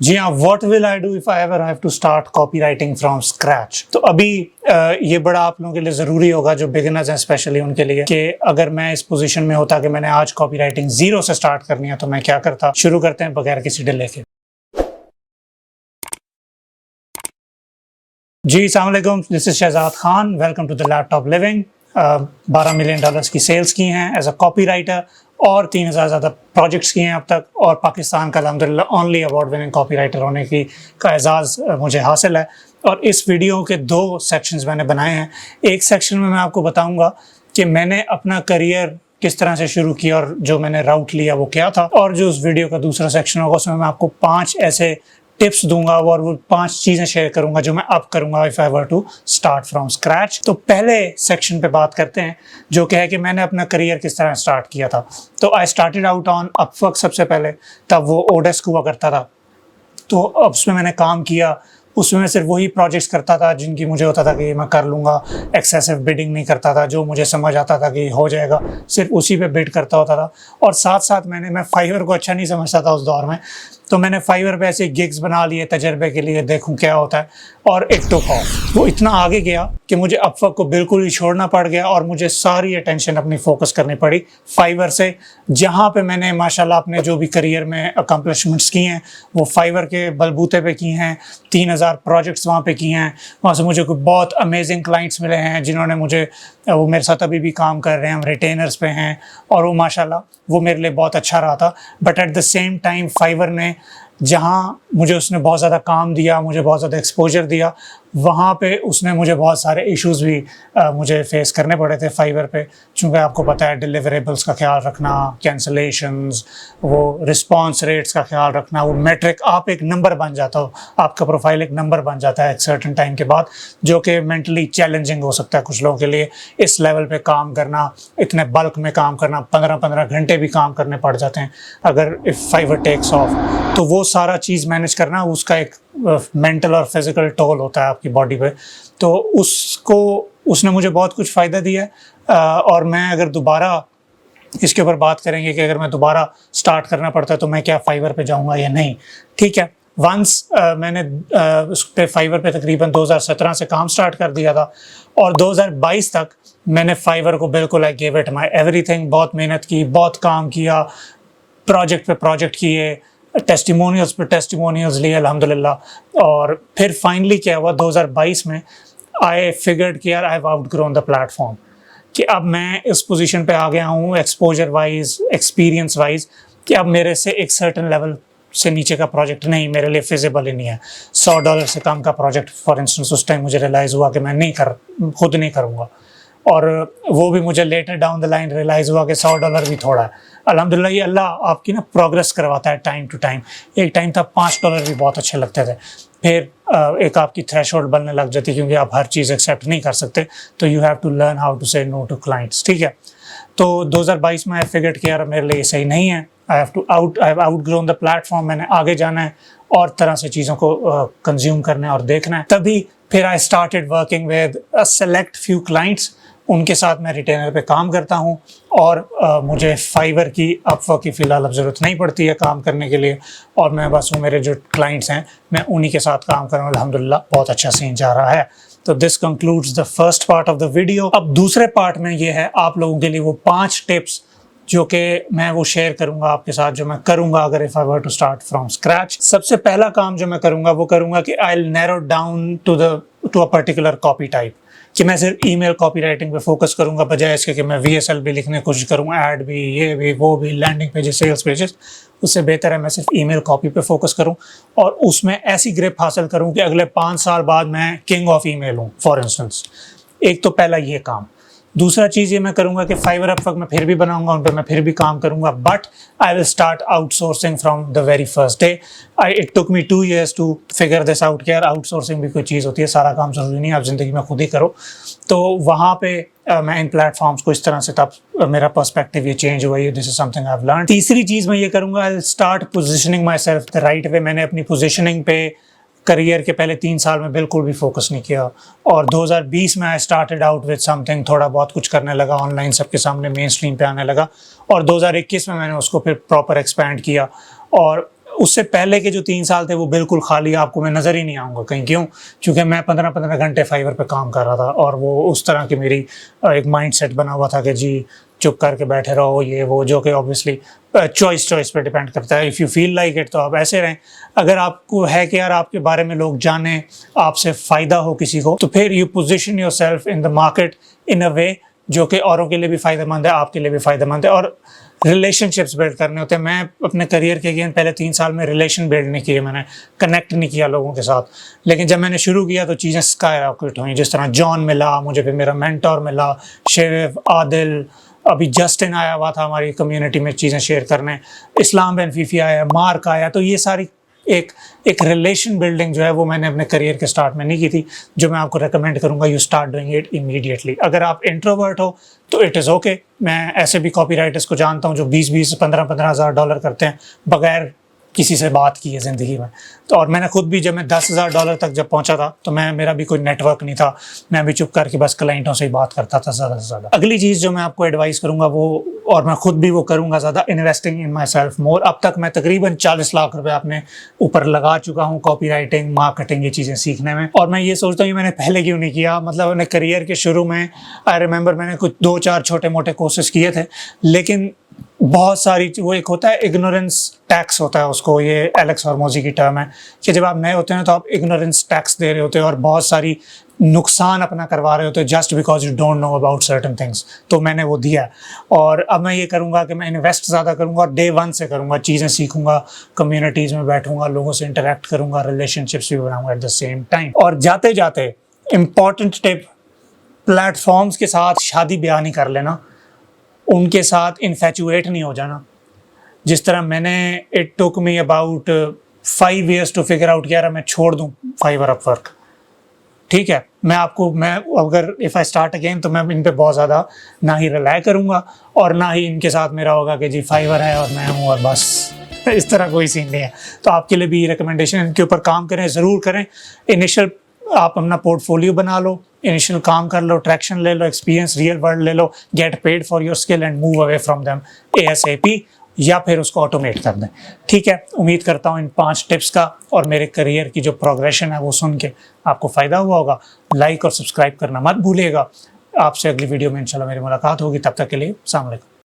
जी हाँ, what will I do if I ever have to start copy writing from scratch. तो अभी ये बड़ा आप लोगों के लिए ज़रूरी होगा जो बिगिनर्स हैं, स्पेशली उनके लिए, कि अगर मैं इस पोजीशन में होता कि मैंने आज कॉपी राइटिंग जीरो से स्टार्ट करनी है तो मैं क्या करता। शुरू करते हैं बगैर किसी डिले के। जी अस्सलाम वालेकुम, this is Shahzad Khan, welcome to the laptop living. 12 million dollars की सेल्स की हैं एज अ कॉपी राइटर और 3,000 ज़्यादा प्रोजेक्ट्स किए हैं अब तक, और पाकिस्तान का अल्हम्दुलिल्लाह only award winning copy writer होने की का एजाज़ मुझे हासिल है। और इस वीडियो के दो सेक्शंस मैंने बनाए हैं। एक सेक्शन में मैं आपको बताऊंगा कि मैंने अपना करियर किस तरह से शुरू किया और जो मैंने राउट लिया वो क्या था, और जो उस वीडियो का दूसरा सेक्शन होगा उसमें मैं आपको 5 ऐसे टिप्स दूंगा और वो 5 चीज़ें शेयर करूंगा जो मैं अब करूंगा if I were to start from scratch. तो पहले सेक्शन पे बात करते हैं जो कि है कि मैंने अपना करियर किस तरह स्टार्ट किया था। तो I started out on Upwork सबसे पहले, तब वो ओडेस्क हुआ करता था। तो अब उसमें मैंने काम किया, उसमें मैं सिर्फ वही प्रोजेक्ट्स करता था जिनकी मुझे होता था कि मैं कर लूँगा। एक्सेसिव बिडिंग नहीं करता था, जो मुझे समझ आता था कि हो जाएगा सिर्फ उसी पे बिड करता होता था। और साथ साथ मैं फाइवर को अच्छा नहीं समझता था उस दौर में, तो मैंने फाइवर पे ऐसे गिग्स बना लिए तजर्बे के लिए, देखूं क्या होता है, और एक टुक ऑफ। वो इतना आगे गया कि मुझे अपवर्क को बिल्कुल ही छोड़ना पड़ गया और मुझे सारी अटेंशन अपनी फोकस करनी पड़ी फाइवर से, जहाँ पे मैंने माशाल्लाह अपने जो भी करियर में अकम्पलिशमेंट्स की हैं वो फाइवर के बलबूते पे की हैं। 3,000 प्रोजेक्ट्स वहाँ पे किए हैं। वहाँ से मुझे कुछ बहुत अमेजिंग क्लाइंट्स मिले हैं जिन्होंने मुझे, वो मेरे साथ अभी भी काम कर रहे हैं, हम रिटेनर्स पे हैं, और वो माशाल्लाह वो मेरे लिए बहुत अच्छा रहा था। But at the same time Fiverr ने, जहाँ मुझे उसने बहुत ज़्यादा काम दिया, मुझे बहुत ज़्यादा एक्सपोजर दिया, वहाँ पे उसने मुझे बहुत सारे इश्यूज़ भी मुझे फेस करने पड़े थे फाइवर पे। चूँकि आपको पता है डिलीवरेबल्स का ख्याल रखना, कैंसलेशंस, वो रिस्पांस रेट्स का ख्याल रखना, वो मेट्रिक, आप एक नंबर बन जाता हो, आपका प्रोफाइल एक नंबर बन जाता है एक सर्टन टाइम के बाद, जो कि मेंटली चैलेंजिंग हो सकता है कुछ लोगों के लिए। इस लेवल पे काम करना, इतने बल्क में काम करना, 15-15 घंटे भी काम करने पड़ जाते हैं अगर इफ़ फाइवर टेक्स ऑफ। तो वो सारा चीज़ मैनेज करना, उसका एक मेंटल और फिजिकल टोल होता है आपकी बॉडी पे। तो उसने मुझे बहुत कुछ फ़ायदा दिया है। और मैं अगर दोबारा इसके ऊपर बात करेंगे कि अगर मैं दोबारा स्टार्ट करना पड़ता है तो मैं क्या फाइवर पे जाऊंगा या नहीं, ठीक है। वंस मैंने उस पे फाइवर पे तकरीबन 2017 से काम स्टार्ट कर दिया था, और 2022 तक मैंने फाइवर को बिल्कुल I give it my everything. बहुत मेहनत की, बहुत काम किया, प्रोजेक्ट पे प्रोजेक्ट किए, टेस्टिमोनियल्स पे टेस्टिमोनियल्स लिए अल्हम्दुलिल्लाह। और फिर फाइनली क्या हुआ 2022 में, आई फिगर्ड कि यार I have outgrown the platform, कि अब मैं इस पोजीशन पे आ गया हूँ एक्सपोजर वाइज, एक्सपीरियंस वाइज, कि अब मेरे से एक सर्टन लेवल से नीचे का प्रोजेक्ट नहीं मेरे लिए फिजिबल ही नहीं है। $100 से कम का प्रोजेक्ट फॉर इंस्टेंस उस टाइम मुझे रियलाइज़ हुआ कि मैं खुद नहीं करूँगा। और वो भी मुझे later down the line realise हुआ कि $100 भी थोड़ा है। अल्हम्दुलिल्लाह ये अल्लाह आपकी ना प्रोग्रेस करवाता है टाइम टू टाइम। एक टाइम था $5 भी बहुत अच्छे लगते थे, फिर एक आपकी थ्रेशोल्ड बनने लग जाती, क्योंकि आप हर चीज़ एक्सेप्ट नहीं कर सकते, तो you have to learn how to say no to clients, ठीक है। तो 2022 में आई फिगर्ड कि यार मेरे लिए सही नहीं है, I have outgrown the platform, मैंने आगे जाना है और तरह से चीज़ों को कंज्यूम करना है और देखना है। तभी फिर I started working with a select few clients, उनके साथ मैं रिटेनर पे काम करता हूँ, और मुझे फाइवर की, अपवर्क की फ़िलहाल अब ज़रूरत नहीं पड़ती है काम करने के लिए, और मैं बस वो मेरे जो क्लाइंट्स हैं मैं उन्हीं के साथ काम कर रहा हूँ। अल्हम्दुलिल्लाह बहुत अच्छा सीन जा रहा है। तो this concludes the first part of the video. अब दूसरे पार्ट में ये है आप लोगों के लिए वो 5 टिप्स जो कि मैं वो शेयर करूंगा आपके साथ, जो मैं करूंगा अगर if I were to start from scratch. सबसे पहला काम जो मैं करूंगा वो करूंगा कि I will narrow down to a particular copy type, कि मैं सिर्फ ईमेल कॉपी राइटिंग पे फोकस करूंगा, बजाय इसके कि मैं VSL भी लिखने की कोशिश करूँ, ऐड भी, ये भी, वो भी, लैंडिंग पेजेस, सेल्स पेजेस। उससे बेहतर है मैं सिर्फ ईमेल कॉपी पे फोकस करूँ और उसमें ऐसी ग्रिप हासिल करूँ कि अगले 5 साल बाद मैं किंग ऑफ ईमेल हूँ फॉर इंस्टेंस। एक तो पहला ये काम। दूसरा चीज़ ये मैं करूँगा कि फाइवर अपवर्क मैं फिर भी बनाऊंगा, उन पर मैं फिर भी काम करूँगा, but I will start outsourcing from the very first day. It took me 2 years to figure this out कि यार आउटसोर्सिंग भी कोई चीज़ होती है, सारा काम ज़रूरी नहीं है आप ज़िंदगी में खुद ही करो। तो वहाँ पे मैं इन प्लेटफॉर्म्स को इस तरह से, तब मेरा पर्सपेक्टिव ये चेंज हुआ है। This is something I have learn. तीसरी चीज़ मैं ये करूँगा, आई will start positioning my self the right way. मैंने अपनी पोजिशनिंग पे करियर के पहले 3 साल में बिल्कुल भी फोकस नहीं किया, और 2020 में I started out with something, थोड़ा बहुत कुछ करने लगा, ऑनलाइन सबके सामने मेन स्ट्रीम पे आने लगा, और 2021 में मैंने उसको फिर प्रॉपर एक्सपैंड किया। और उससे पहले के जो 3 साल थे वो बिल्कुल खाली, आपको मैं नज़र ही नहीं आऊँगा कहीं। क्यों? क्योंकि मैं 15-15 घंटे फाइवर पे काम कर रहा था और वो उस तरह की मेरी एक माइंडसेट बना हुआ था कि जी चुप करके बैठे रहो, ये वो, जो कि ऑब्वियसली चॉइस पे डिपेंड करता है। If you feel like it तो आप ऐसे रहें। अगर आपको है कि यार आपके बारे में लोग जानें, आपसे फ़ायदा हो किसी को, तो फिर you position yourself in the market in a way जो कि औरों के लिए भी फ़ायदेमंद है, आपके लिए भी फ़ायदेमंद है। और रिलेशनशिप्स बिल्ड करने होते हैं। मैं अपने करियर के अगेन पहले 3 साल में रिलेशन बिल्ड नहीं किए, मैंने कनेक्ट नहीं किया लोगों के साथ। लेकिन जब मैंने शुरू किया तो चीज़ें स्काई रॉकेट हुई। जिस तरह जॉन मिला मुझे, फिर मेरा मेंटोर मिला शेव, आदिल, अभी जस्टिन आया हुआ था हमारी कम्युनिटी में चीज़ें शेयर करने, इस्लाम बिन फीफी आया, मार्क आया। तो ये सारी एक रिलेशन बिल्डिंग जो है वो मैंने अपने करियर के स्टार्ट में नहीं की थी, जो मैं आपको रेकमेंड करूंगा you start doing it immediately. अगर आप इंट्रोवर्ट हो तो इट इज़ ओके। मैं ऐसे भी कॉपीराइटर्स को जानता हूँ जो 20-20, 15-15 हज़ार डॉलर करते हैं बगैर किसी से बात की है ज़िंदगी में। तो और मैंने खुद भी, जब मैं $10,000 तक जब पहुंचा था तो मेरा भी कोई नेटवर्क नहीं था, मैं भी चुप करके बस क्लाइंटों से ही बात करता था ज़्यादा से ज़्यादा। अगली चीज़ जो मैं आपको एडवाइस करूंगा वो, और मैं खुद भी वो करूंगा ज़्यादा, इन्वेस्टिंग इन माई सेल्फ मोर। अब तक मैं तकरीबन 40 लाख रुपए अपने ऊपर लगा चुका हूँ कॉपी राइटिंग, मार्केटिंग, ये चीज़ें सीखने में। और मैं ये सोचता हूँ मैंने पहले क्यों नहीं किया। मतलब अपने करियर के शुरू में आई रिमेंबर मैंने कुछ 2-4 छोटे मोटे कोर्सेज किए थे, लेकिन बहुत सारी, वो एक होता है इग्नोरेंस टैक्स होता है उसको, ये एलेक्स हॉर्मोजी की टर्म है कि जब आप नए होते हैं तो आप इग्नोरेंस टैक्स दे रहे होते हो और बहुत सारी नुकसान अपना करवा रहे होते हो just because you don't know about certain things. तो मैंने वो दिया और अब मैं ये करूँगा कि मैं इन्वेस्ट ज़्यादा करूँगा और डे 1 से करूँगा, चीज़ें सीखूंगा, कम्युनिटीज़ में बैठूंगा, लोगों से इंटरेक्ट करूँगा, रिलेशनशिप्स भी बनाऊँगा एट द सेम टाइम। और जाते जाते इम्पॉर्टेंट टिप, प्लेटफॉर्म्स के साथ शादी ब्याह नहीं कर लेना, उनके साथ इन्फैचुएट नहीं हो जाना। जिस तरह मैंने, it took me about 5 years to figure out, यार मैं छोड़ दूं फाइवर, अपवर्क, ठीक है। मैं अगर इफ़ आई स्टार्ट अगेन तो मैं इन पे बहुत ज़्यादा ना ही रिलाई करूँगा और ना ही इनके साथ मेरा होगा कि जी फाइवर है और मैं हूँ और बस, इस तरह कोई सीन नहीं है। तो आपके लिए भी रिकमेंडेशन, इनके ऊपर काम करें, ज़रूर करें। इनिशियल आप अपना पोर्टफोलियो बना लो, इनिशियल काम कर लो, ट्रैक्शन ले लो, एक्सपीरियंस रियल वर्ल्ड ले लो, get paid for your skill and move away from them ASAP, या फिर उसको ऑटोमेट कर दें। ठीक है, उम्मीद करता हूँ इन 5 टिप्स का और मेरे करियर की जो प्रोग्रेशन है वो सुन के आपको फ़ायदा हुआ होगा। लाइक और सब्सक्राइब करना मत भूलिएगा। आपसे अगली वीडियो में इंशाल्लाह मेरी मुलाकात होगी, तब तक के लिए अस्सलाम वालेकुम।